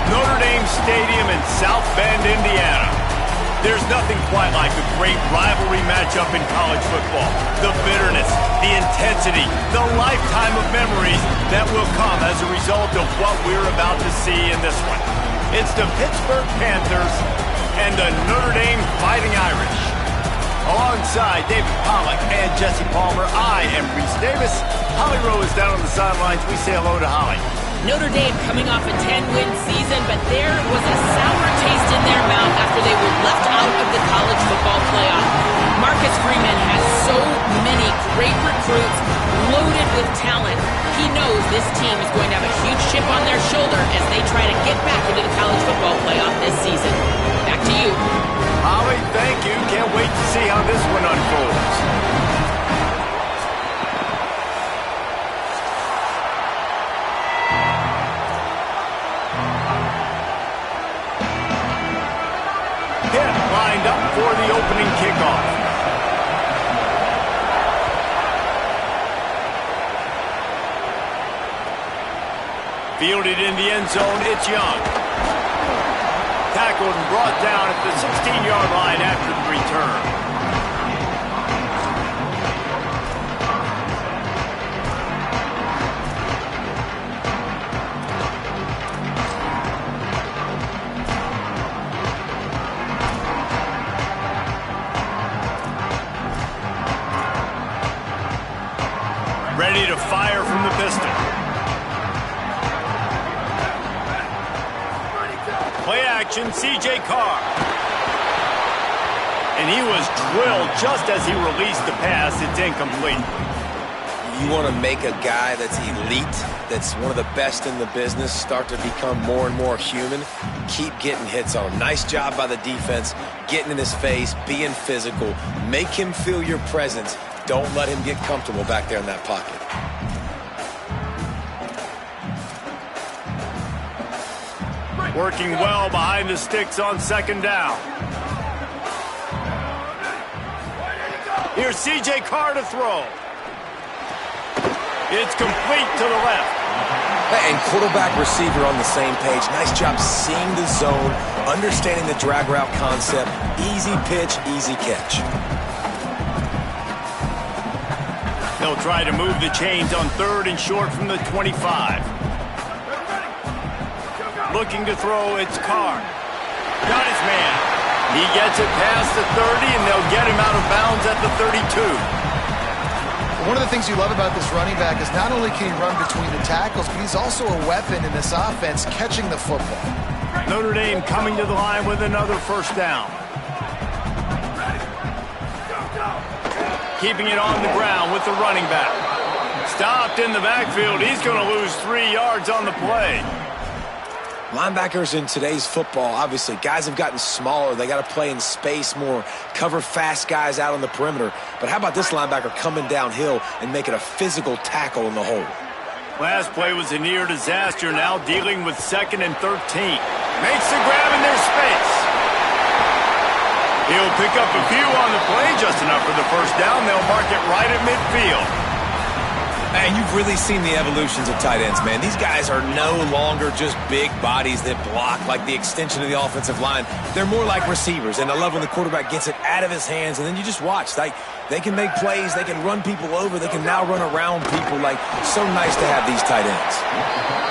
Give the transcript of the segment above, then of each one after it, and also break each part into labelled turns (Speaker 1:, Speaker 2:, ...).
Speaker 1: Notre Dame Stadium in South Bend, Indiana. There's nothing quite like a great rivalry matchup in college football. The bitterness, the intensity, the lifetime of memories that will come as a result of what we're about to see in this one. It's the Pittsburgh Panthers and the Notre Dame Fighting Irish. Alongside David Pollack and Jesse Palmer, I am Reese Davis. Holly Rowe is down on the sidelines. We say hello to Holly.
Speaker 2: Notre Dame coming off a 10-win season, but there was a sour taste in their mouth after they were left out of the college football playoff. Marcus Freeman has so many great recruits, loaded with talent. He knows this team is going to have a huge chip on their shoulder as they try to get back into the college football playoff this season. Back to you.
Speaker 1: Holly, thank you. Can't wait to see how this one unfolds. Lined up for the opening kickoff. Fielded in the end zone, it's Young. Tackled and brought down at the 16-yard line after the return. Ready to fire from the pistol. Play action, C.J. Carr. And he was drilled just as he released the pass. It's incomplete.
Speaker 3: You want to make a guy that's elite, that's one of the best in the business, start to become more and more human, keep getting hits on him. Nice job by the defense, getting in his face, being physical. Make him feel your presence. Don't let him get comfortable back there in that pocket.
Speaker 1: Working well behind the sticks on second down. Here's C.J. Carr to throw. It's complete to the left.
Speaker 3: And quarterback receiver on the same page. Nice job seeing the zone, understanding the drag route concept. Easy pitch, easy catch.
Speaker 1: They'll try to move the chains on third and short from the 25. Looking to throw, it's Carr. Got his man. He gets it past the 30, and they'll get him out of bounds at the 32.
Speaker 4: One of the things you love about this running back is not only can he run between the tackles, but he's also a weapon in this offense catching the football.
Speaker 1: Notre Dame coming to the line with another first down. Keeping it on the ground with the running back. Stopped in the backfield. He's going to lose 3 yards on the play.
Speaker 3: Linebackers in today's football, obviously, guys have gotten smaller. They got to play in space more, cover fast guys out on the perimeter. But how about this linebacker coming downhill and making a physical tackle in the hole?
Speaker 1: Last play was a near disaster. Now dealing with 2nd and 13. Makes the grab in their space. He'll pick up a few on the play, just enough for the first down. They'll mark it right at midfield.
Speaker 3: Man, you've really seen the evolutions of tight ends, man. These guys are no longer just big bodies that block like the extension of the offensive line. They're more like receivers, and I love when the quarterback gets it out of his hands, and then you just watch. Like, they can make plays, they can run people over, they can now run around people. Like, so nice to have these tight ends.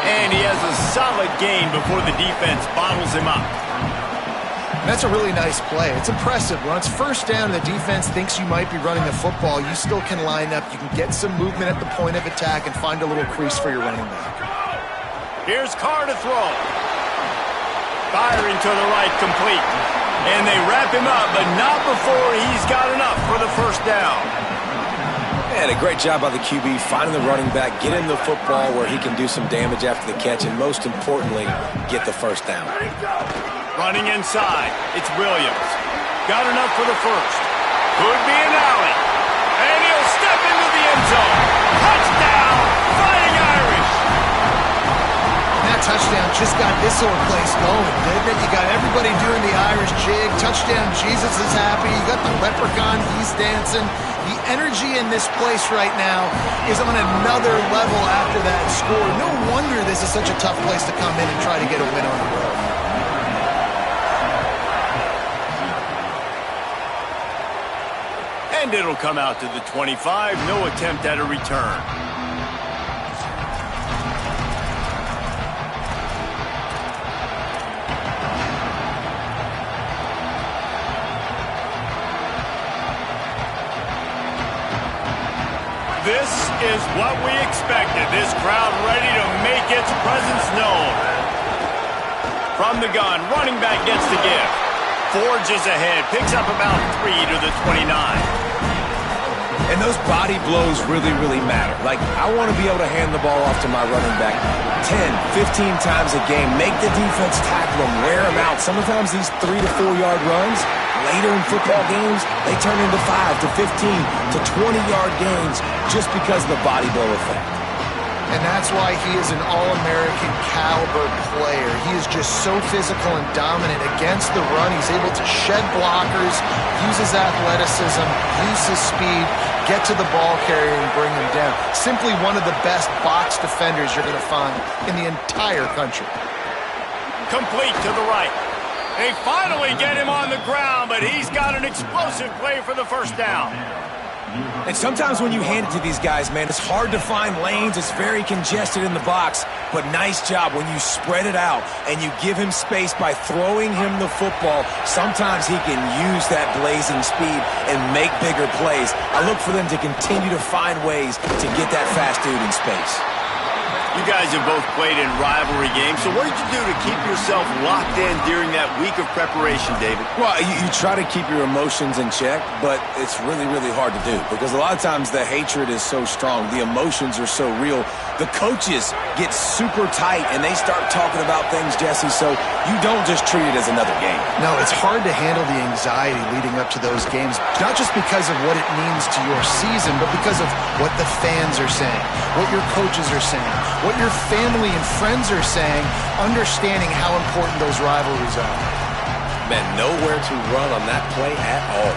Speaker 1: And he has a solid gain before the defense bottles him up.
Speaker 4: That's a really nice play. It's impressive. When it's first down and the defense thinks you might be running the football, you still can line up. You can get some movement at the point of attack and find a little crease for your running back.
Speaker 1: Here's Carr to throw. Firing to the right, complete. And they wrap him up, but not before he's got enough for the first down.
Speaker 3: And a great job by the QB finding the running back, get him the football where he can do some damage after the catch, and most importantly, get the first down.
Speaker 1: Running inside, it's Williams. Got enough for the first. Could be an alley. And he'll step into the end zone. Touchdown, Fighting Irish.
Speaker 4: And that touchdown just got this whole place going, didn't it? You got everybody doing the Irish jig. Touchdown, Jesus is happy. You got the leprechaun, he's dancing. The energy in this place right now is on another level after that score. No wonder this is such a tough place to come in and try to get a win on the road.
Speaker 1: And it'll come out to the 25. No attempt at a return. This is what we expected. This crowd ready to make its presence known. From the gun, running back gets the give. Forges ahead, picks up about 3 to the 29.
Speaker 3: And those body blows really, really matter. Like, I want to be able to hand the ball off to my running back 10, 15 times a game. Make the defense tackle them, wear them out. Sometimes these 3 to 4 yard runs, later in football games, they turn into 5 to 15 to 20-yard gains just because of the body blow effect.
Speaker 4: And that's why he is an All-American caliber player. He is just so physical and dominant against the run. He's able to shed blockers, use his athleticism, use his speed, get to the ball carrier and bring him down. Simply one of the best box defenders you're going to find in the entire country.
Speaker 1: Complete to the right. They finally get him on the ground, but he's got an explosive play for the first down.
Speaker 3: And sometimes when you hand it to these guys, man, it's hard to find lanes. It's very congested in the box. But nice job when you spread it out and you give him space by throwing him the football. Sometimes he can use that blazing speed and make bigger plays. I look for them to continue to find ways to get that fast dude in space.
Speaker 1: You guys have both played in rivalry games, so what did you do to keep yourself locked in during that week of preparation, David?
Speaker 3: Well, you try to keep your emotions in check, but it's really, really hard to do because a lot of times the hatred is so strong. The emotions are so real. The coaches get super tight, and they start talking about things, Jesse, so you don't just treat it as another game.
Speaker 4: No, it's hard to handle the anxiety leading up to those games, not just because of what it means to your season, but because of what the fans are saying, what your coaches are saying, what your family and friends are saying, understanding how important those rivalries are.
Speaker 3: Man, nowhere to run on that play at all.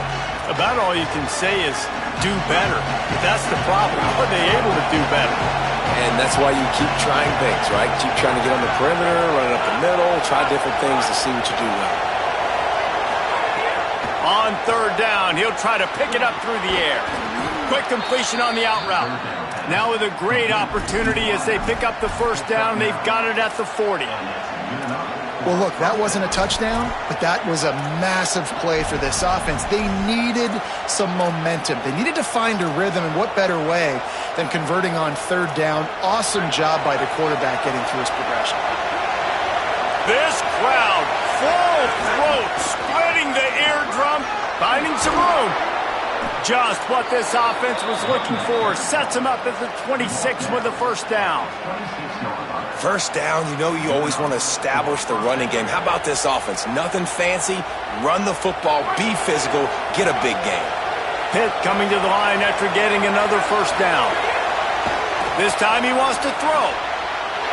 Speaker 1: About all you can say is do better. But that's the problem. How are they able to do better?
Speaker 3: And that's why you keep trying things, right? Keep trying to get on the perimeter, run it up the middle, try different things to see what you do well.
Speaker 1: On third down, he'll try to pick it up through the air. Quick completion on the out route. Now with a great opportunity as they pick up the first down, they've got it at the 40.
Speaker 4: Well, look, that wasn't a touchdown, but that was a massive play for this offense. They needed some momentum. They needed to find a rhythm, and what better way than converting on third down. Awesome job by the quarterback getting through his progression.
Speaker 1: This crowd, full throat, splitting the eardrum, finding some room. Just what this offense was looking for. Sets him up at the 26 with the first down.
Speaker 3: First down, you know you always want to establish the running game. How about this offense? Nothing fancy. Run the football, be physical, get a big game.
Speaker 1: Pitt coming to the line after getting another first down. This time he wants to throw.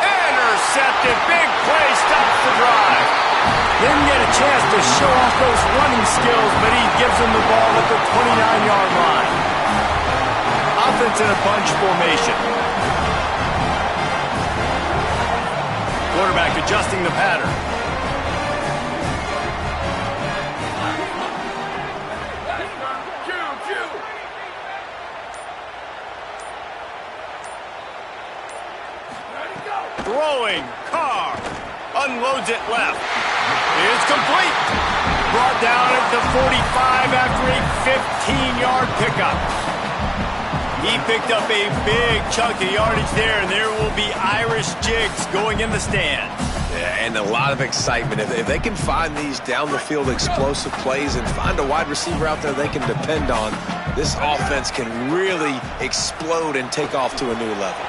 Speaker 1: Intercepted. Big play, stops the drive. Didn't get a chance to show off those running skills, but he gives him the ball at the 29-yard line. Offense in a bunch formation. Quarterback adjusting the pattern. Throwing, Carr, unloads it left. It's complete. Brought down at the 45 after a 15-yard pickup. He picked up a big chunk of yardage there, and there will be Irish jigs going in the stands.
Speaker 3: Yeah, and a lot of excitement. If they can find these down-the-field explosive plays and find a wide receiver out there they can depend on, this offense can really explode and take off to a new level.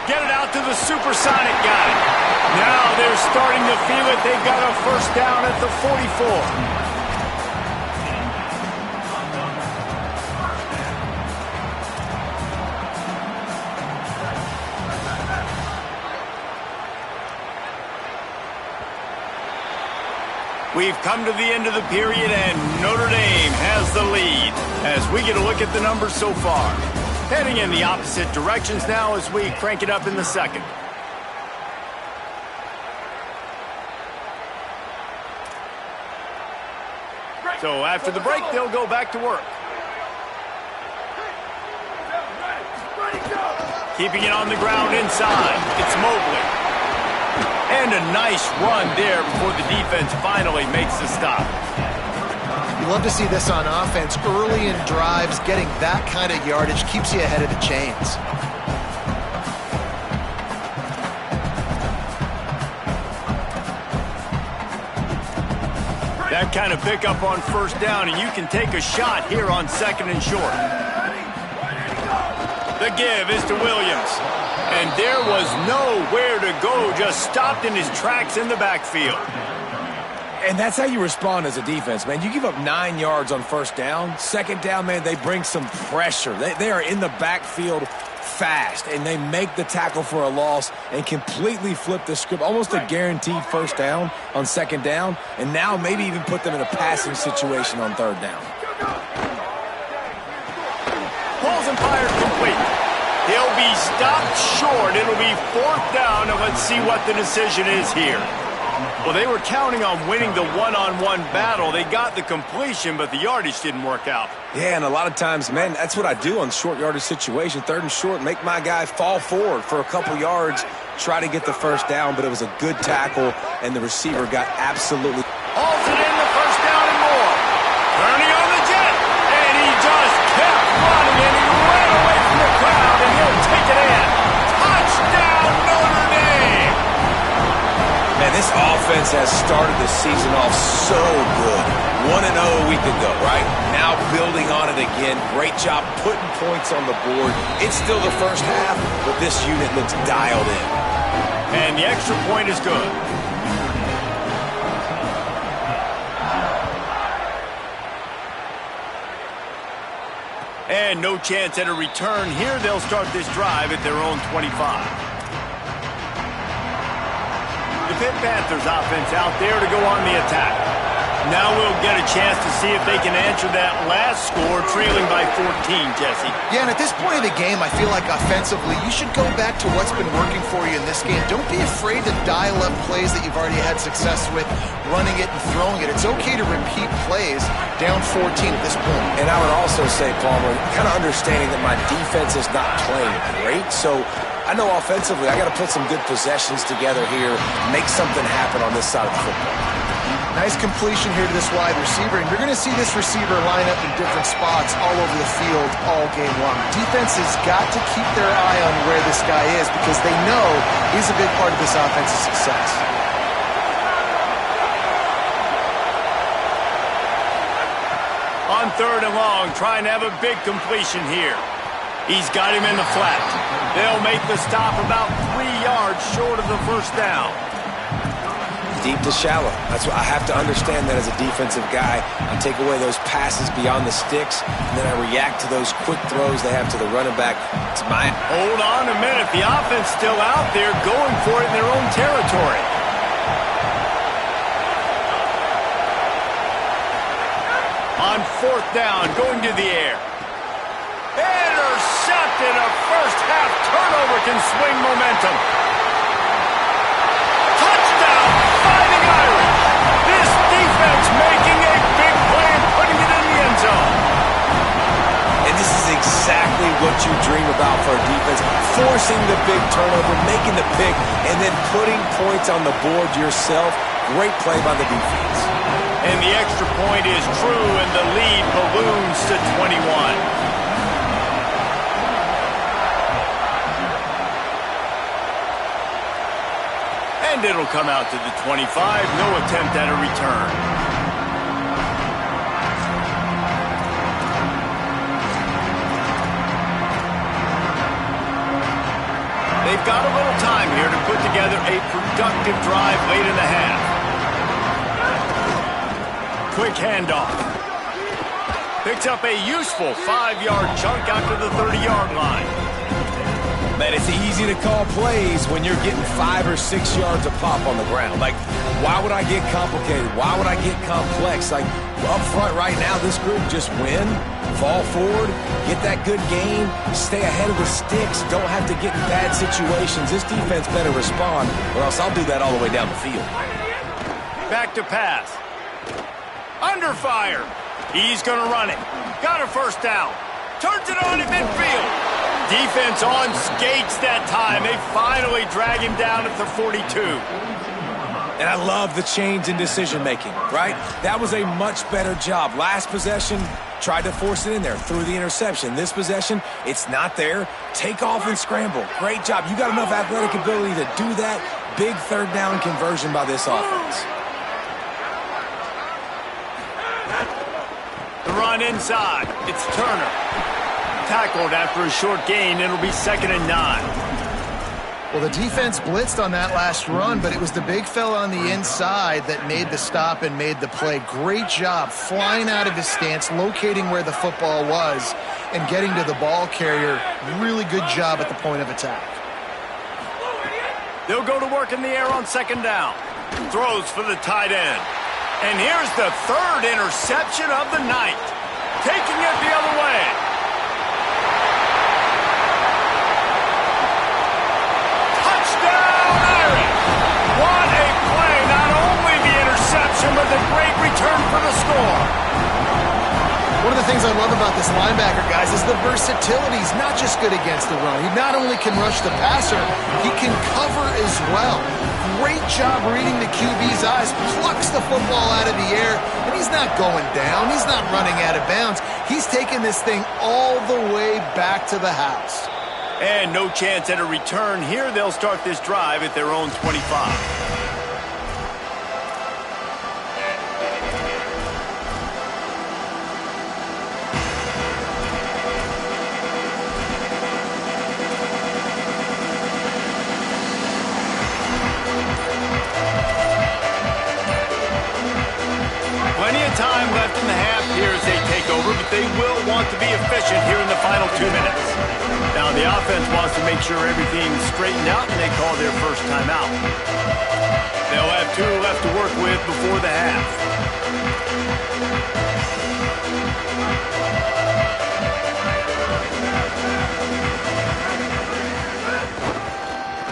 Speaker 1: Get it out to the supersonic guy. Now they're starting to feel it. They've got a first down at the 44. We've come to the end of the period, and Notre Dame has the lead as we get a look at the numbers so far. Heading in the opposite directions now as we crank it up in the second. So after the break, they'll go back to work. Keeping it on the ground inside. It's Mobley. And a nice run there before the defense finally makes the stop.
Speaker 4: You love to see this on offense. Early in drives, getting that kind of yardage keeps you ahead of the chains.
Speaker 1: That kind of pickup on first down, and you can take a shot here on 2nd and short. The give is to Williams. And there was nowhere to go, just stopped in his tracks in the backfield.
Speaker 3: And that's how you respond as a defense, man. You give up 9 yards on first down. 2nd down, man, they bring some pressure. They are in the backfield fast, and they make the tackle for a loss and completely flip the script. Almost a guaranteed first down on 2nd down, and now maybe even put them in a passing situation on 3rd down.
Speaker 1: Pulls and fires complete. He'll be stopped short. It'll be 4th down, and let's see what the decision is here. Well, they were counting on winning the one-on-one battle. They got the completion, but the yardage didn't work out.
Speaker 3: Yeah, and a lot of times, man, that's what I do on short yardage situation. 3rd and short, make my guy fall forward for a couple yards, try to get the first down, but it was a good tackle, and the receiver got absolutely...
Speaker 1: Hauls it in the first down and more. Turning on the jet, and he just kept running, and he ran away from the crowd, and he'll take it in. Touchdown, Notre Dame!
Speaker 3: Man, this offense has started the season off so good. 1-0 a week ago, right? Now building on it again. Great job putting points on the board. It's still the first half, but this unit looks dialed in.
Speaker 1: And the extra point is good. And no chance at a return here. They'll start this drive at their own 25. The Pitt Panthers offense out there to go on the attack. Now we'll get a chance to see if they can answer that last score, trailing by 14, Jesse.
Speaker 4: Yeah, and at this point of the game, I feel like offensively, you should go back to what's been working for you in this game. Don't be afraid to dial up plays that you've already had success with, running it and throwing it. It's okay to repeat plays down 14 at this point.
Speaker 3: And I would also say, Palmer, kind of understanding that my defense is not playing great, so I know offensively I got to put some good possessions together here, make something happen on this side of the football.
Speaker 4: Nice completion here to this wide receiver, and you're going to see this receiver line up in different spots all over the field all game long. Defense has got to keep their eye on where this guy is because they know he's a big part of this offense's success.
Speaker 1: On 3rd and long, trying to have a big completion here. He's got him in the flat. They'll make the stop about 3 yards short of the first down.
Speaker 3: Deep to shallow. That's what I have to understand that as a defensive guy. I take away those passes beyond the sticks, and then I react to those quick throws they have to the running back. It's my...
Speaker 1: Hold on a minute. The offense still out there going for it in their own territory. On 4th down, going to the air. Intercepted. A first half turnover can swing momentum. Touchdown, Fighting Irish. This defense making a big play and putting it in the end zone.
Speaker 3: And this is exactly what you dream about for a defense. Forcing the big turnover, making the pick, and then putting points on the board yourself. Great play by the defense.
Speaker 1: And the extra point is true, and the lead balloons to 21. And it'll come out to the 25. No attempt at a return. They've got a little time here to put together a productive drive late in the half. Quick handoff. Picks up a useful 5-yard chunk out to the 30-yard line.
Speaker 3: Man, it's easy to call plays when you're getting 5 or 6 yards a pop on the ground. Like, why would I get complicated? Why would I get complex? Like, up front right now, this group just win, fall forward, get that good gain, stay ahead of the sticks, don't have to get in bad situations. This defense better respond, or else I'll do that all the way down the field.
Speaker 1: Back to pass. Under fire. He's going to run it. Got a first down. Turns it on in midfield. Defense on skates that time. They finally drag him down at the 42.
Speaker 3: And I love the change in decision-making, right? That was a much better job. Last possession, tried to force it in there, threw the interception. This possession, it's not there. Take off and scramble. Great job. You got enough athletic ability to do that. Big third down conversion by this offense.
Speaker 1: The run inside. It's Turner. Tackled after a short gain. It'll be 2nd and 9.
Speaker 4: Well, the defense blitzed on that last run, but it was the big fella on the inside that made the stop and made the play. Great job flying out of his stance, locating where the football was, and getting to the ball carrier. Really good job at the point of attack.
Speaker 1: They'll go to work in the air on 2nd down. Throws for the tight end. And here's the 3rd interception of the night. Taking it the other way. Touchdown, Irish! What a play. Not only the interception, but the great return for the score.
Speaker 4: One of the things I love about this linebacker, guys, is the versatility. He's not just good against the run. He not only can rush the passer, he can cover as well. Great job reading the QB's eyes, plucks the football out of the air, and he's not going down. He's not running out of bounds. He's taking this thing all the way back to the house.
Speaker 1: And no chance at a return here. They'll start this drive at their own 25. Plenty of time left in the half here as they take over, but they will want to be efficient here in the final 2 minutes. Now the offense wants to make sure everything's straightened out, and they call their first timeout. They'll have 2 left to work with before the half.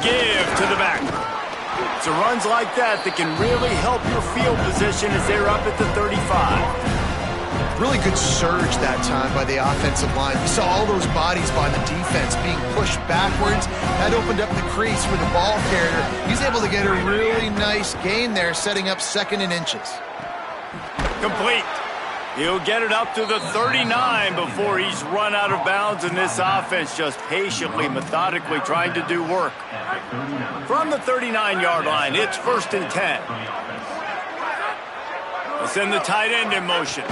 Speaker 1: Give to the back. It's runs like that that can really help your field position as they're up at the 35.
Speaker 4: Really good surge that time by the offensive line. We saw all those bodies by the defense being pushed backwards. That opened up the crease for the ball carrier. He's able to get a really nice gain there, setting up 2nd and inches.
Speaker 1: Complete. He'll get it up to the 39 before he's run out of bounds, and this offense just patiently, methodically trying to do work. From the 39-yard line, it's 1st and 10. We'll send the tight end in motion.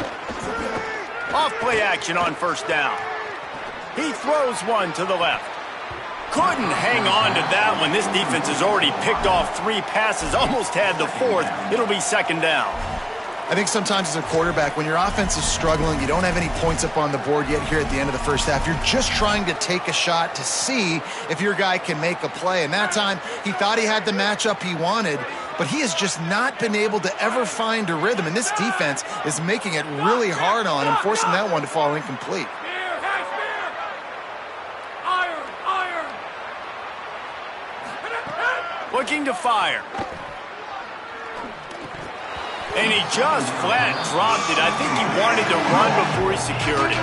Speaker 1: Off play action on 1st down. He throws one to the left. Couldn't hang on to that one. This defense has already picked off 3 passes, almost had the 4th. It'll be 2nd down.
Speaker 4: I think sometimes as a quarterback, when your offense is struggling, you don't have any points up on the board yet here at the end of the first half. You're just trying to take a shot to see if your guy can make a play. And that time, he thought he had the matchup he wanted, but he has just not been able to ever find a rhythm. And this defense is making it really hard on him, forcing that one to fall incomplete.
Speaker 1: Looking to fire. And he just flat dropped it. I think he wanted to run before he secured it.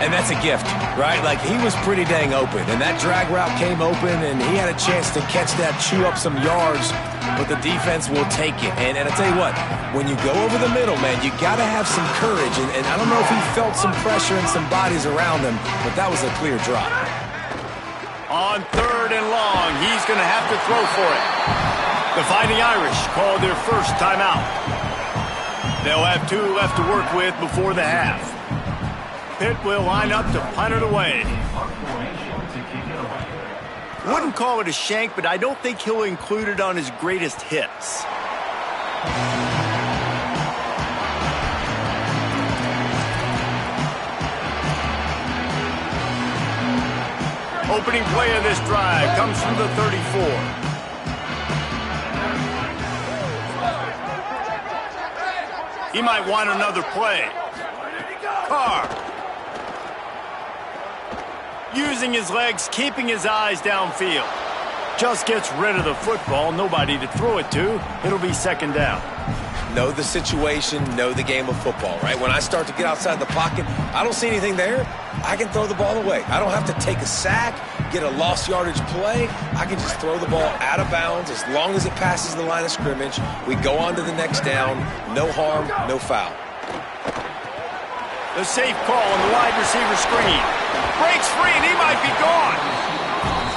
Speaker 3: And that's a gift, right? Like, he was pretty dang open, and that drag route came open, and he had a chance to catch that, chew up some yards, but the defense will take it. And I tell you what, when you go over the middle, man, you got to have some courage. And I don't know if he felt some pressure and some bodies around him, but that was a clear drop.
Speaker 1: On 3rd and long, he's going to have to throw for it. The Fighting Irish call their first timeout. They'll have 2 left to work with before the half. Pitt will line up to punt it away. Wouldn't call it a shank, but I don't think he'll include it on his greatest hits. Opening play of this drive comes from the 34. He might want another play. Carr. Using his legs, keeping his eyes downfield. Just gets rid of the football. Nobody to throw it to. It'll be 2nd down.
Speaker 3: know the situation, know the game of football, right? When I start to get outside the pocket, I don't see anything there, I can throw the ball away. I don't have to take a sack, get a lost yardage play. I can just throw the ball out of bounds as long as it passes the line of scrimmage. We go on to the next down. No harm, no foul.
Speaker 1: The safe call on the wide receiver screen. Breaks free and he might be gone.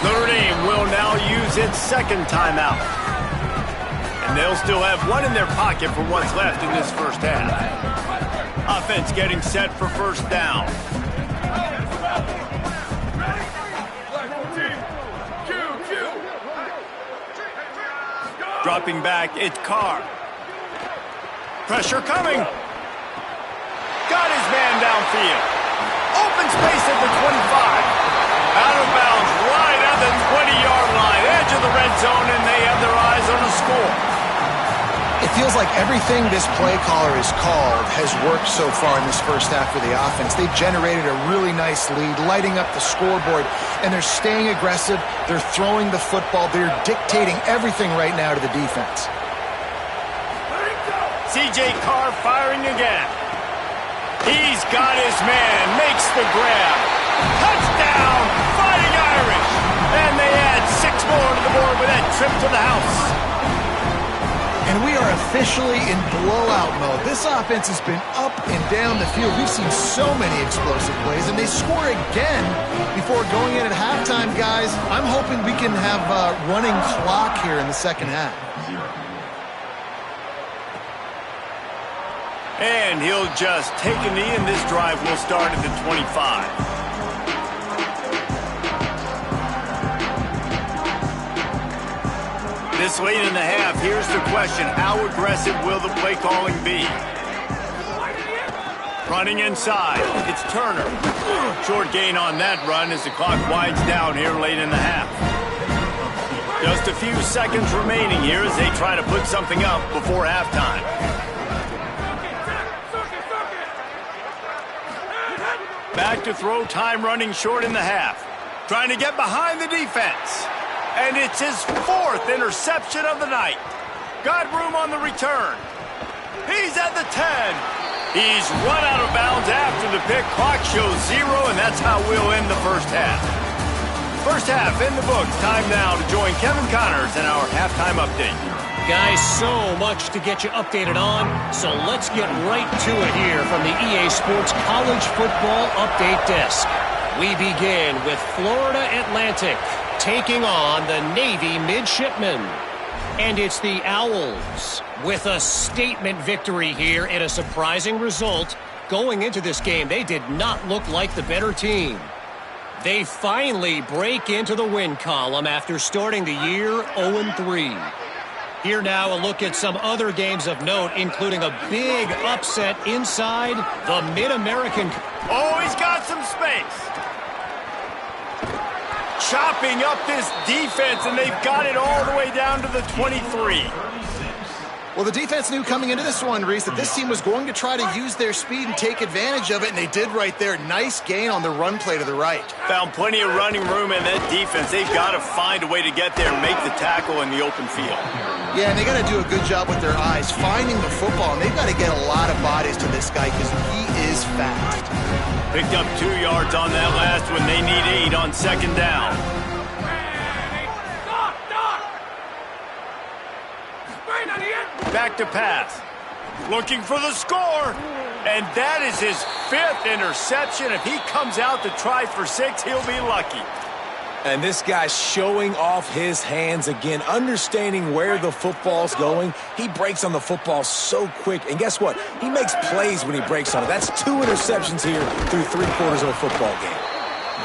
Speaker 1: Notre Dame will now use its second timeout. And they'll still have one in their pocket for what's left in this first half. Offense getting set for first down. Dropping back, it's Carr. Pressure coming. Got his man downfield. Open space at the 25. Out of bounds, right at the 20-yard line. Edge of the red zone, and they have their eyes on the score.
Speaker 4: It feels like everything this play caller has called has worked so far in this first half for the offense. They've generated a really nice lead, lighting up the scoreboard, and they're staying aggressive. They're throwing the football. They're dictating everything right now to the defense.
Speaker 1: C.J. Carr firing again. He's got his man, makes the grab. Touchdown, Fighting Irish. And they add 6 more to the board with that trip to the house.
Speaker 4: And we are officially in blowout mode. This offense has been up and down the field. We've seen so many explosive plays, and they score again before going in at halftime, guys. I'm hoping we can have a running clock here in the second half.
Speaker 1: And he'll just take a knee, and this drive will start at the 25. This late in the half, here's the question. How aggressive will the play calling be? Running inside, it's Turner. Short gain on that run as the clock winds down here late in the half. Just a few seconds remaining here as they try to put something up before halftime. Back to throw, time running short in the half. Trying to get behind the defense. And it's his 4th interception of the night. Got room on the return. He's at the 10. He's run out of bounds after the pick. Clock shows 0, and that's how we'll end the first half. First half in the books. Time now to join Kevin Connors in our halftime update.
Speaker 5: Guys, so much to get you updated on, so let's get right to it here from the EA Sports College Football Update Desk. We begin with Florida Atlantic taking on the Navy Midshipmen. And it's the Owls with a statement victory here and a surprising result. Going into this game, they did not look like the better team. They finally break into the win column after starting the year 0-3. Here now, a look at some other games of note, including a big upset inside the Mid-American.
Speaker 1: Oh, he's got some space. Chopping up this defense, and they've got it all the way down to the 23.
Speaker 4: Well, the defense knew coming into this one, Reese, that this team was going to try to use their speed and take advantage of it, and they did right there. Nice gain on the run play to the right.
Speaker 1: Found plenty of running room in that defense. They've got to find a way to get there and make the tackle in the open field.
Speaker 4: Yeah, and they got to do a good job with their eyes, finding the football, and they've got to get a lot of bodies to this guy because he is fast.
Speaker 1: Picked up 2 yards on that last one. They need 8 on second down. Back to pass. Looking for the score. And that is his 5th interception. If he comes out to try for 6, he'll be lucky.
Speaker 3: And this guy's showing off his hands again, understanding where the football's going. He breaks on the football so quick. And guess what? He makes plays when he breaks on it. That's 2 interceptions here through 3/4 of a football game.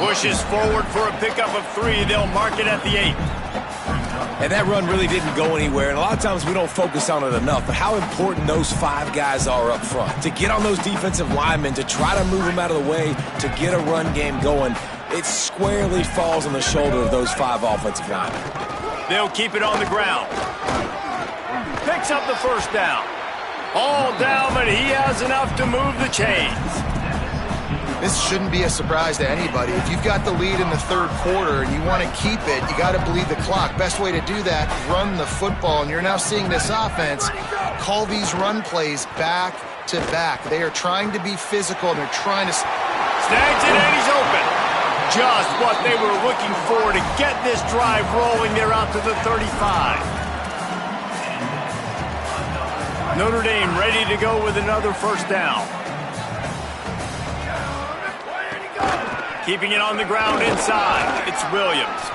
Speaker 1: Pushes forward for a pickup of 3. They'll mark it at the 8.
Speaker 3: And that run really didn't go anywhere. And a lot of times we don't focus on it enough. But how important those 5 guys are up front. To get on those defensive linemen, to try to move them out of the way, to get a run game going. It squarely falls on the shoulder of those 5 offensive linemen.
Speaker 1: They'll keep it on the ground. Picks up the first down. All down, but he has enough to move the chains.
Speaker 4: This shouldn't be a surprise to anybody. If you've got the lead in the 3rd quarter and you want to keep it, you got to bleed the clock. Best way to do that, run the football. And you're now seeing this offense call these run plays back to back. They are trying to be physical, and they're trying to...
Speaker 1: Snags it, and he's open. Just what they were looking for to get this drive rolling. They're out to the 35. Notre Dame ready to go with another first down. Keeping it on the ground inside. It's Williams.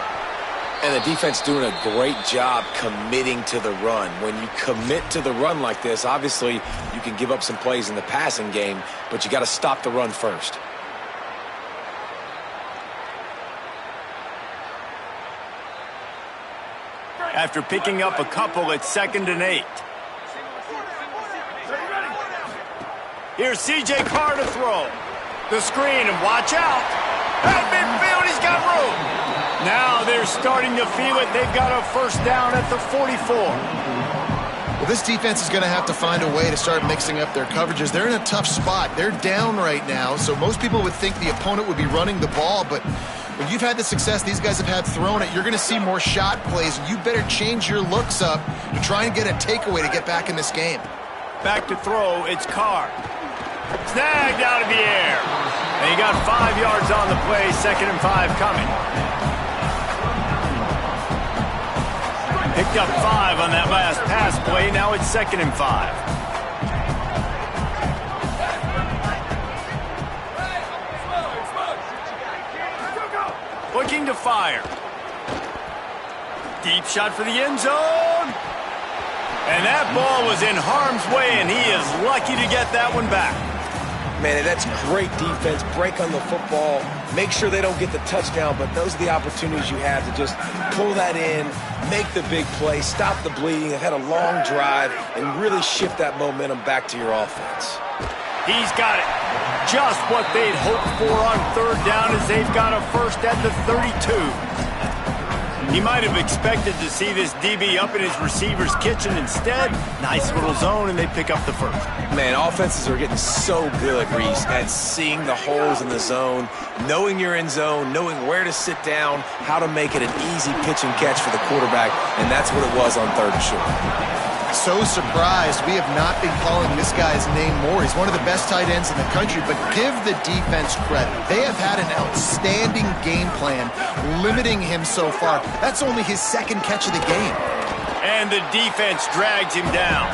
Speaker 3: And the defense doing a great job committing to the run. When you commit to the run like this, obviously you can give up some plays in the passing game, but you got to stop the run first.
Speaker 1: After picking up a couple, it's 2nd and 8. Here's C.J. Carr to throw. The screen, and watch out. At midfield, he's got room. Now they're starting to feel it. They've got a first down at the 44.
Speaker 4: Well, this defense is going to have to find a way to start mixing up their coverages. They're in a tough spot. They're down right now, so most people would think the opponent would be running the ball, but when you've had the success these guys have had throwing it, you're going to see more shot plays. You better change your looks up to try and get a takeaway to get back in this game.
Speaker 1: Back to throw, it's Carr. Snagged out of the air. And he got 5 yards on the play, 2nd and 5 coming. Picked up 5 on that last pass play. Now it's 2nd and 5. Looking to fire. Deep shot for the end zone. And that ball was in harm's way, and he is lucky to get that one back.
Speaker 3: Man, that's great defense. Break on the football. Make sure they don't get the touchdown, but those are the opportunities you have to just pull that in, make the big play, stop the bleeding. They've had a long drive and really shift that momentum back to your offense.
Speaker 1: He's got it. Just what they'd hoped for on 3rd down as they've got a first at the 32. He might have expected to see this DB up in his receiver's kitchen. Instead, nice little zone, and they pick up the first.
Speaker 3: Man, offenses are getting so good, Reese, at seeing the holes in the zone, knowing you're in zone, knowing where to sit down, how to make it an easy pitch and catch for the quarterback, and that's what it was on 3rd and short.
Speaker 4: So surprised we have not been calling this guy's name more. He's one of the best tight ends in the country, but give the defense credit. They have had an outstanding game plan limiting him so far. That's only his 2nd catch of the game.
Speaker 1: And the defense drags him down.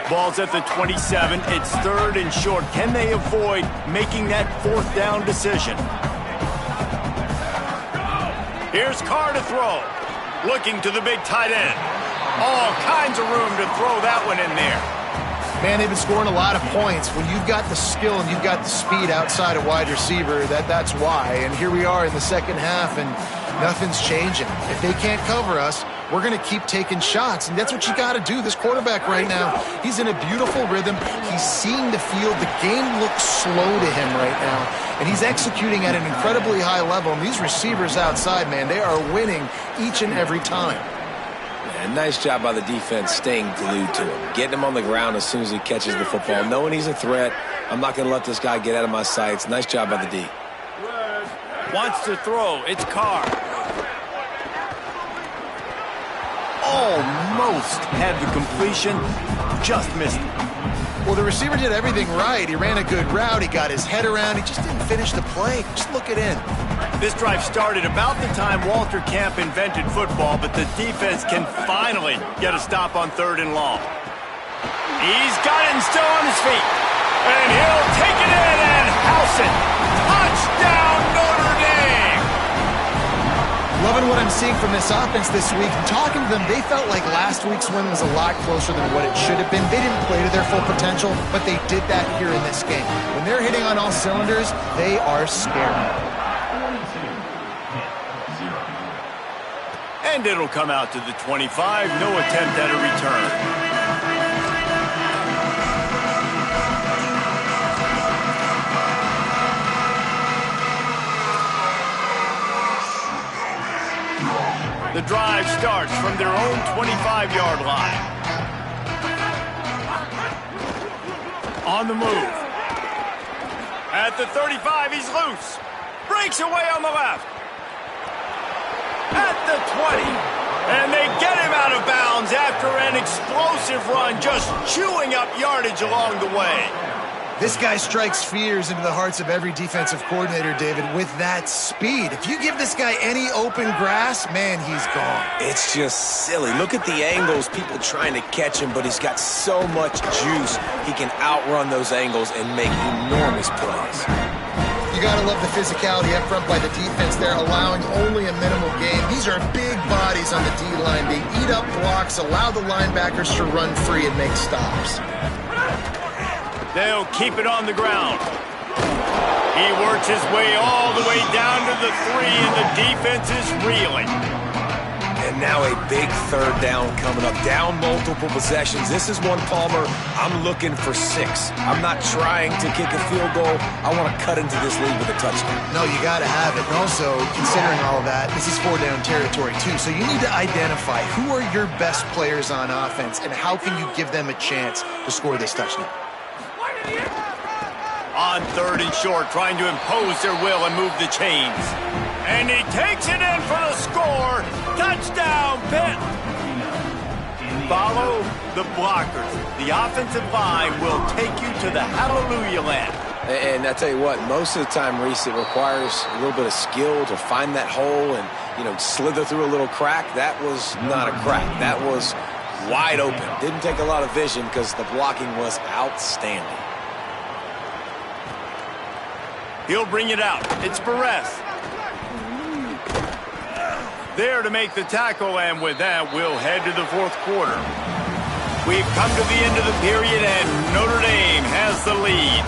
Speaker 1: Ball's at the 27. It's 3rd and short. Can they avoid making that 4th down decision? Here's Carr to throw. Looking to the big tight end. All kinds of room to throw that one in there.
Speaker 4: Man, they've been scoring a lot of points. When you've got the skill and you've got the speed outside a wide receiver, that's why. And here we are in the 2nd half, and nothing's changing. If they can't cover us, we're going to keep taking shots, and that's what you got to do. This quarterback right now, he's in a beautiful rhythm. He's seeing the field. The game looks slow to him right now, and he's executing at an incredibly high level. And these receivers outside, man, they are winning each and every time.
Speaker 3: And nice job by the defense staying glued to him, getting him on the ground as soon as he catches the football, knowing he's a threat. I'm not going to let this guy get out of my sights. Nice job by the D.
Speaker 1: Wants to throw. It's Carr. Almost had the completion, just missed it.
Speaker 4: Well, the receiver did everything right. He ran a good route. He got his head around. He just didn't finish the play. Just look it in.
Speaker 1: This drive started about the time Walter Camp invented football, but the defense can finally get a stop on 3rd and long. He's got it and still on his feet. And he'll take it in and house it. Touchdown, Notre Dame!
Speaker 4: Loving what I'm seeing from this offense this week. Talking to them, they felt like last week's win was a lot closer than what it should have been. They didn't play to their full potential, but they did that here in this game. When they're hitting on all cylinders, they are scary.
Speaker 1: And it'll come out to the 25. No attempt at a return. The drive starts from their own 25-yard line. On the move. At the 35, he's loose. Breaks away on the left. At the 20. And they get him out of bounds after an explosive run, just chewing up yardage along the way.
Speaker 4: This guy strikes fears into the hearts of every defensive coordinator, David, with that speed. If you give this guy any open grass, man, he's gone.
Speaker 3: It's just silly. Look at the angles, people trying to catch him, but he's got so much juice. He can outrun those angles and make enormous plays.
Speaker 4: You got to love the physicality up front by the defense there, allowing only a minimal gain. These are big bodies on the D-line. They eat up blocks, allow the linebackers to run free and make stops.
Speaker 1: They'll keep it on the ground. He works his way all the way down to the 3, and the defense is reeling.
Speaker 3: And now a big third down coming up. Down multiple possessions. This is one, Palmer, I'm looking for 6. I'm not trying to kick a field goal. I want to cut into this lead with a touchdown.
Speaker 4: No, you got to have it. And also, considering all of that, this is 4-down territory, too. So you need to identify who are your best players on offense and how can you give them a chance to score this touchdown.
Speaker 1: On 3rd and short, trying to impose their will and move the chains. And he takes it in for the score. Touchdown, Pitt. Follow the blockers. The offensive line will take you to the hallelujah land.
Speaker 3: And I tell you what, most of the time, Reese, it requires a little bit of skill to find that hole and, slither through a little crack. That was not a crack. That was wide open. Didn't take a lot of vision because the blocking was outstanding.
Speaker 1: He'll bring it out. It's Perez. There to make the tackle, and with that, we'll head to the 4th quarter. We've come to the end of the period, and Notre Dame has the lead.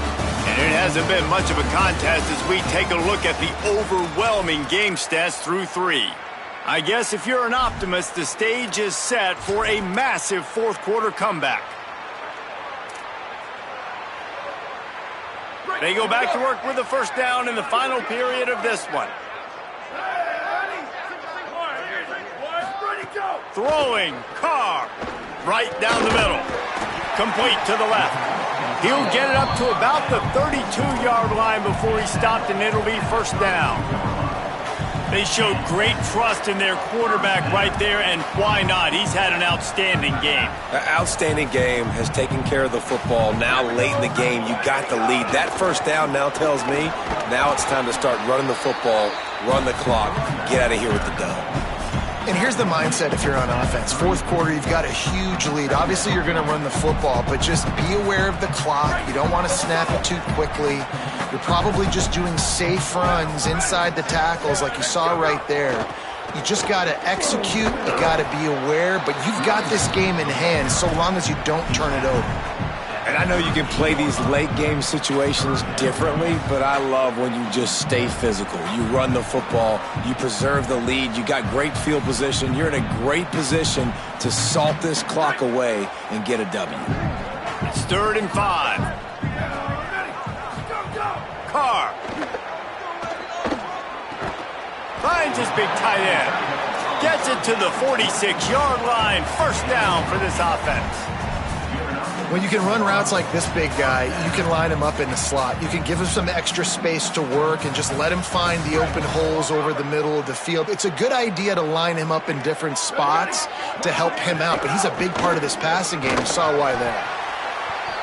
Speaker 1: And it hasn't been much of a contest as we take a look at the overwhelming game stats through 3. I guess if you're an optimist, the stage is set for a massive 4th quarter comeback. They go back to work with the first down in the final period of this one. Throwing, Carr, right down the middle. Complete to the left. He'll get it up to about the 32-yard line before he stopped, and it'll be first down. They showed great trust in their quarterback right there, and why not? He's had an outstanding game.
Speaker 3: An outstanding game, has taken care of the football. Now late in the game, you got the lead. That first down now tells me now it's time to start running the football, run the clock, get out of here with the dub.
Speaker 4: And here's the mindset if you're on offense. 4th quarter, you've got a huge lead. Obviously, you're going to run the football, but just be aware of the clock. You don't want to snap it too quickly. You're probably just doing safe runs inside the tackles like you saw right there. You just got to execute. You got to be aware, but you've got this game in hand so long as you don't turn it over.
Speaker 3: And I know you can play these late game situations differently, but I love when you just stay physical. You run the football, you preserve the lead, you got great field position. You're in a great position to salt this clock away and get a W.
Speaker 1: It's 3rd and 5. Carr finds his big tight end. Gets it to the 46-yard line. First down for this offense.
Speaker 4: When you can run routes like this big guy, you can line him up in the slot. You can give him some extra space to work and just let him find the open holes over the middle of the field. It's a good idea to line him up in different spots to help him out, but he's a big part of this passing game. You saw why there.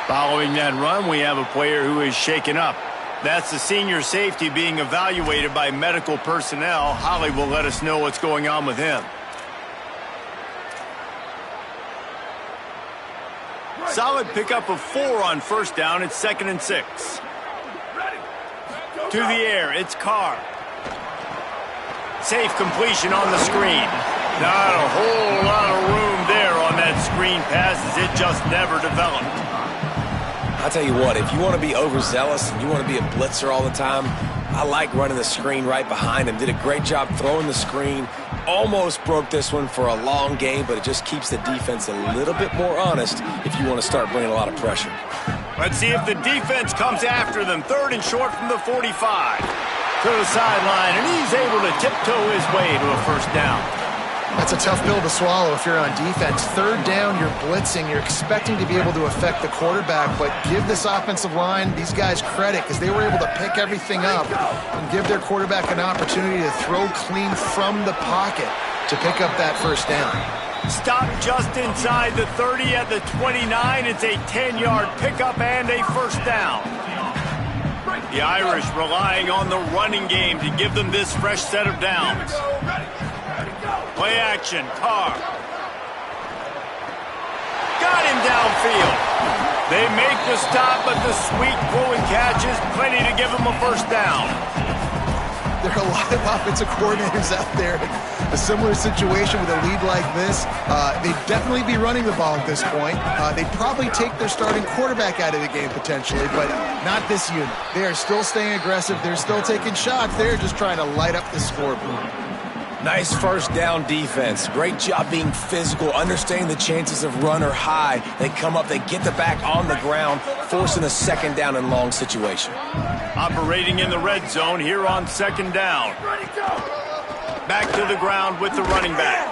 Speaker 1: Following that run, we have a player who is shaken up. That's the senior safety being evaluated by medical personnel. Holly will let us know what's going on with him. Solid pickup of 4 on first down. It's 2nd and 6. To the air, it's Carr. Safe completion on the screen. Not a whole lot of room there on that screen pass as it just never developed.
Speaker 3: I'll tell you what, if you want to be overzealous and you want to be a blitzer all the time, I like running the screen right behind him. Did a great job throwing the screen. Almost broke this one for a long game, but it just keeps the defense a little bit more honest if you want to start bringing a lot of pressure.
Speaker 1: Let's see if the defense comes after them. 3rd and short from the 45. To the sideline, and he's able to tiptoe his way to a first down.
Speaker 4: That's a tough pill to swallow if you're on defense. Third down, you're blitzing. You're expecting to be able to affect the quarterback, but give this offensive line, these guys, credit because they were able to pick everything up and give their quarterback an opportunity to throw clean from the pocket to pick up that first down.
Speaker 1: Stop just inside the 30 at the 29. It's a 10-yard pickup and a first down. The Irish relying on the running game to give them this fresh set of downs. Play action, Carr. Got him downfield. They make the stop, but the sweet throw and catch is plenty to give them a first down.
Speaker 4: There are a lot of offensive coordinators out there in a similar situation with a lead like this. They'd definitely be running the ball at this point. They'd probably take their starting quarterback out of the game potentially, but not this unit. They are still staying aggressive. They're still taking shots. They're just trying to light up the scoreboard.
Speaker 3: Nice first down defense. Great job being physical, understanding the chances of run are high. They come up, they get the back on the ground, forcing a second down and long situation.
Speaker 1: Operating in the red zone here on second down. Back to the ground with the running back.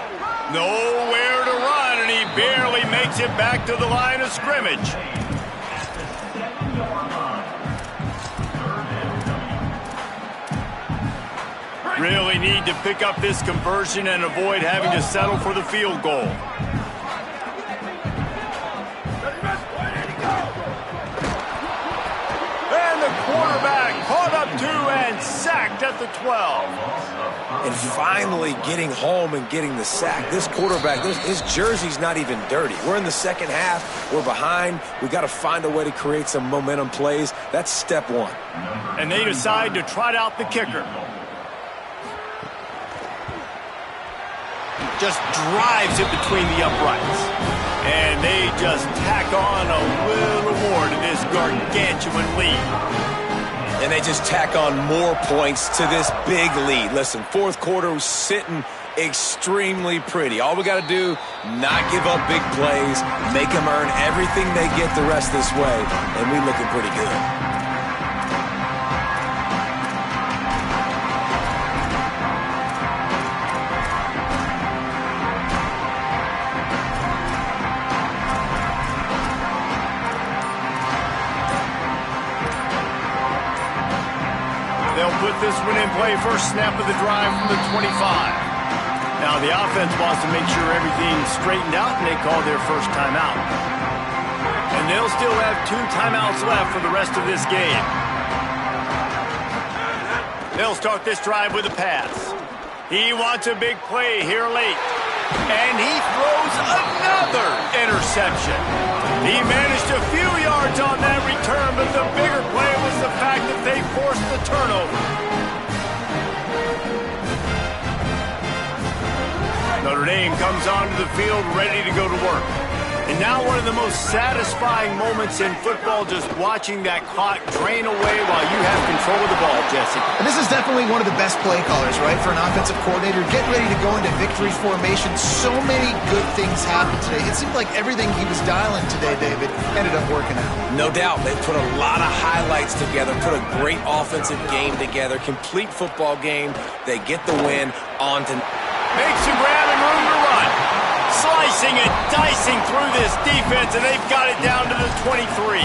Speaker 1: Nowhere to run, and he barely makes it back to the line of scrimmage. Really need to pick up this conversion and avoid having to settle for the field goal. And the quarterback caught up to and sacked at the 12.
Speaker 3: And finally getting home and getting the sack. This quarterback, his jersey's not even dirty. We're in the second half. We're behind. We've got to find a way to create some momentum plays. That's step one.
Speaker 1: And they decide to trot out the kicker. Just drives it between the uprights. And they just tack on a little more to this gargantuan lead.
Speaker 3: And they just tack on more points to this big lead. Listen, fourth quarter was sitting extremely pretty. All we got to do, not give up big plays, make them earn everything they get the rest this way, and we're looking pretty good.
Speaker 1: They'll put this one in play first snap of the drive from the 25. Now the offense wants to make sure everything's straightened out, and they call their first timeout. And they'll still have 2 timeouts left for the rest of this game. They'll start this drive with a pass. He wants a big play here late. And he throws another interception. He managed a few yards on that return, but the bigger play was the fact that they forced the turnover. Notre Dame comes onto the field ready to go to work. And now one of the most satisfying moments in football, just watching that clock drain away while you have control of the ball, Jesse.
Speaker 4: And this is definitely one of the best play callers, right, for an offensive coordinator. Getting ready to go into victory formation. So many good things happened today. It seemed like everything he was dialing today, David, ended up working out.
Speaker 3: No doubt. They put a lot of highlights together, put a great offensive game together, complete football game. They get the win on to...
Speaker 1: Makes a grab and room to run. Slicing and dicing through this defense, and they've got it down to the 23.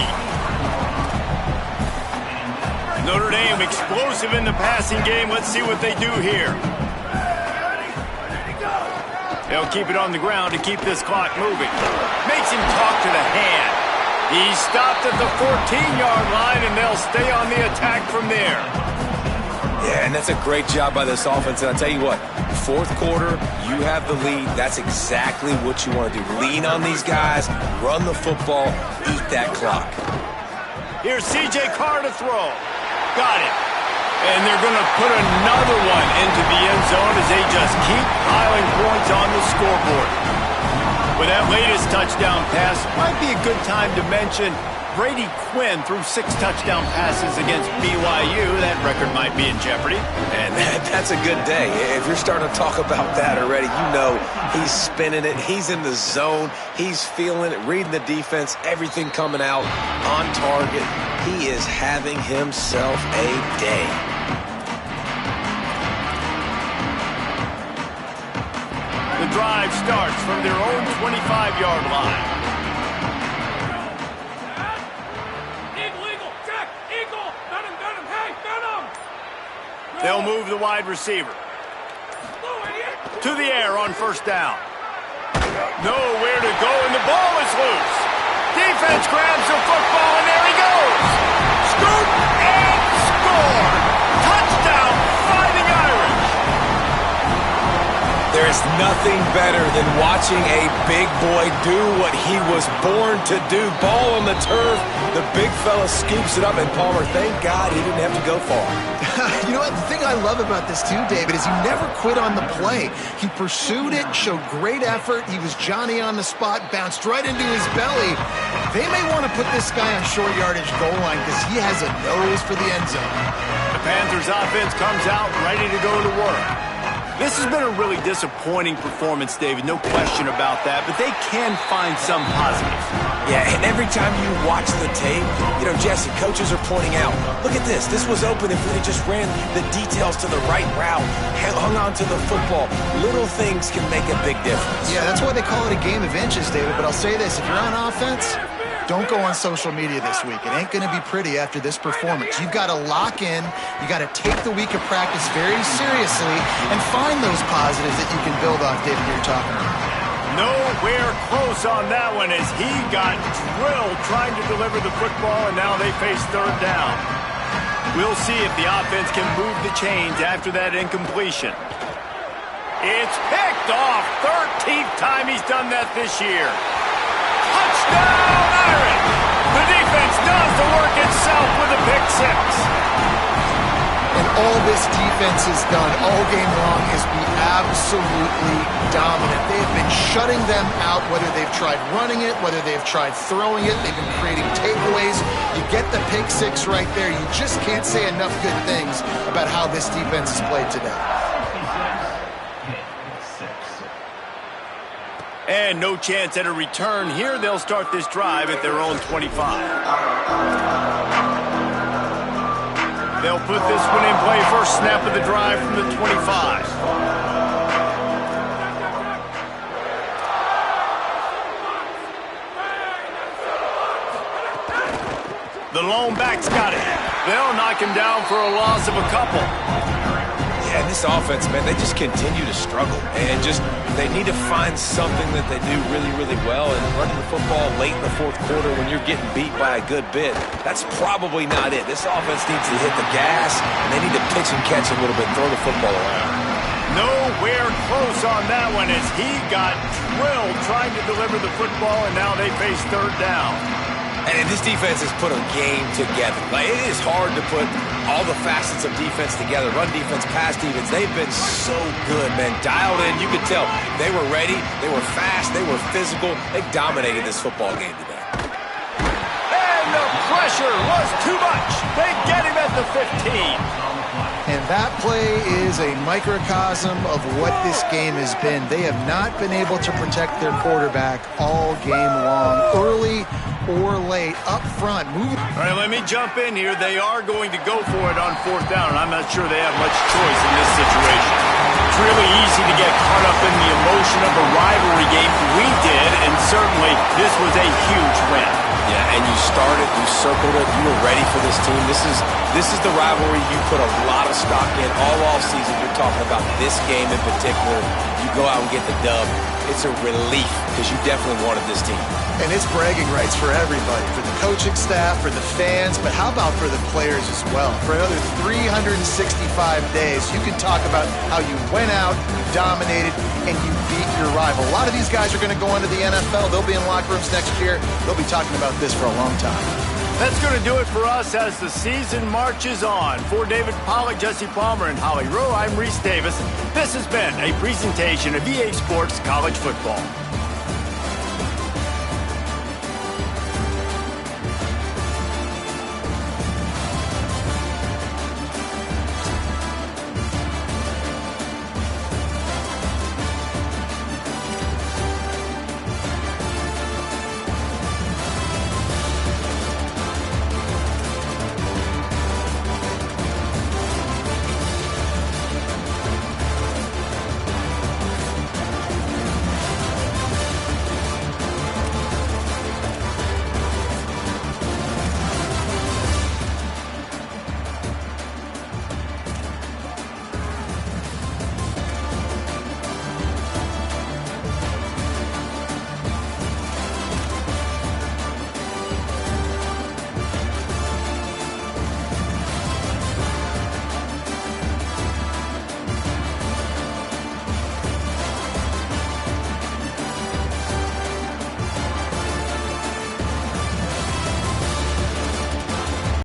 Speaker 1: Notre Dame explosive in the passing game. Let's see what they do here. They'll keep it on the ground to keep this clock moving. Makes him talk to the hand. He stopped at the 14-yard line, and they'll stay on the attack from there.
Speaker 3: Yeah, and that's a great job by this offense. And I'll tell you what, fourth quarter, you have the lead. That's exactly what you want to do. Lean on these guys, run the football, eat that clock.
Speaker 1: Here's C.J. Carr to throw. Got it. And they're going to put another one into the end zone as they just keep piling points on the scoreboard. With that latest touchdown pass, might be a good time to mention Brady Quinn threw 6 touchdown passes against BYU. That record might be in jeopardy.
Speaker 3: And that's a good day. If you're starting to talk about that already, you know he's spinning it. He's in the zone. He's feeling it, reading the defense, everything coming out on target. He is having himself a day.
Speaker 1: The drive starts from their own 25-yard line. They'll move the wide receiver. To the air on first down. Nowhere to go, and the ball is loose. Defense grabs the football, and there he goes. Scoop and score. Touchdown, Fighting Irish.
Speaker 3: There's nothing better than watching a big boy do what he was born to do. Ball on the turf, the big fella scoops it up, and Palmer, thank God he didn't have to go far.
Speaker 4: You know what? The thing I love about this too, David, is he never quit on the play. He pursued it, showed great effort. He was Johnny on the spot, bounced right into his belly. They may want to put this guy on short yardage goal line because he has a nose for the end zone.
Speaker 1: The Panthers offense comes out ready to go to work. This has been a really disappointing performance, David, no question about that, but they can find some positives.
Speaker 3: Yeah, and every time you watch the tape, you know, Jesse, coaches are pointing out, look at this. This was open if we had just ran the details to the right route, hung on to the football. Little things can make a big difference.
Speaker 4: Yeah, that's why they call it a game of inches, David, but I'll say this. If you're on offense, don't go on social media this week. It ain't going to be pretty after this performance. You've got to lock in. You got to take the week of practice very seriously and find those positives that you can build off, David, you're talking about.
Speaker 1: Nowhere close on that one as he got drilled trying to deliver the football, and now they face third down. We'll see if the offense can move the chains after that incompletion. It's picked off. 13th time he's done that this year. Touchdown, Irish! The defense does the work itself with a pick six.
Speaker 4: And all this defense has done all game long is be absolutely dominant. They have been shutting them out, whether they've tried running it, whether they've tried throwing it. They've been creating takeaways. You get the pick six right there. You just can't say enough good things about how this defense has played today.
Speaker 1: And no chance at a return here. They'll start this drive at their own 25. They'll put this one in play. First snap of the drive from the 25. The lone back's got it. They'll knock him down for a loss of a couple.
Speaker 3: Yeah, and this offense, man, they just continue to struggle. And they need to find something that they do really, really well. And running the football late in the fourth quarter when you're getting beat by a good bit, that's probably not it. This offense needs to hit the gas, and they need to pitch and catch a little bit, throw the football around.
Speaker 1: Nowhere close on that one as he got drilled trying to deliver the football, and now they face third down.
Speaker 3: And this defense has put a game together. Like, it is hard to put all the facets of defense together. Run defense, pass defense. They've been so good, man. Dialed in. You could tell they were ready. They were fast. They were physical. They dominated this football game today.
Speaker 1: And the pressure was too much. They get him at the 15.
Speaker 4: And that play is a microcosm of what this game has been. They have not been able to protect their quarterback all game long, early or late, up front. All
Speaker 1: right, let me jump in here. They are going to go for it on fourth down, and I'm not sure they have much choice in this situation. It's really easy to get caught up in the emotion of a rivalry game. We did, and certainly this was a huge win.
Speaker 3: Yeah, and you started, you circled it, you were ready for this team. This is the rivalry you put a lot of stock in all offseason. You're talking about this game in particular. You go out and get the dub. It's a relief because you definitely wanted this team.
Speaker 4: And it's bragging rights for everybody, for the coaching staff, for the fans, but how about for the players as well? For another 365 days, you can talk about how you went out, you dominated, and you beat your rival. A lot of these guys are going to go into the NFL. They'll be in locker rooms next year. They'll be talking about this for a long time.
Speaker 1: That's going to do it for us as the season marches on. For David Pollack, Jesse Palmer, and Holly Rowe, I'm Reese Davis. This has been a presentation of EA Sports College Football.